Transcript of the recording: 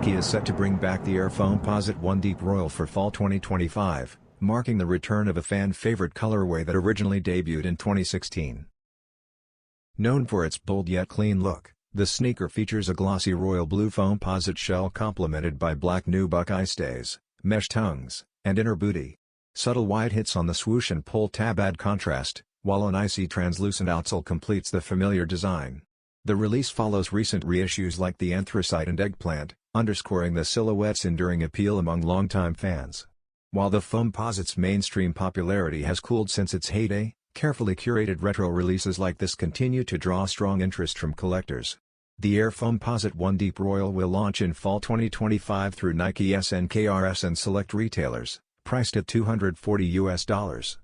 Nike is set to bring back the Air Foamposite One Deep Royal for fall 2025, marking the return of a fan-favorite colorway that originally debuted in 2016. Known for its bold yet clean look, the sneaker features a glossy royal blue foamposite shell complemented by black nubuck eyestays, mesh tongues, and inner bootie. Subtle white hits on the swoosh and pull tab add contrast, while an icy translucent outsole completes the familiar design. The release follows recent reissues like the Anthracite and Eggplant, underscoring the silhouette's enduring appeal among longtime fans. While the Foamposite's mainstream popularity has cooled since its heyday, carefully curated retro releases like this continue to draw strong interest from collectors. The Air Foamposite One Deep Royal will launch in fall 2025 through Nike SNKRS and select retailers, priced at $240 US.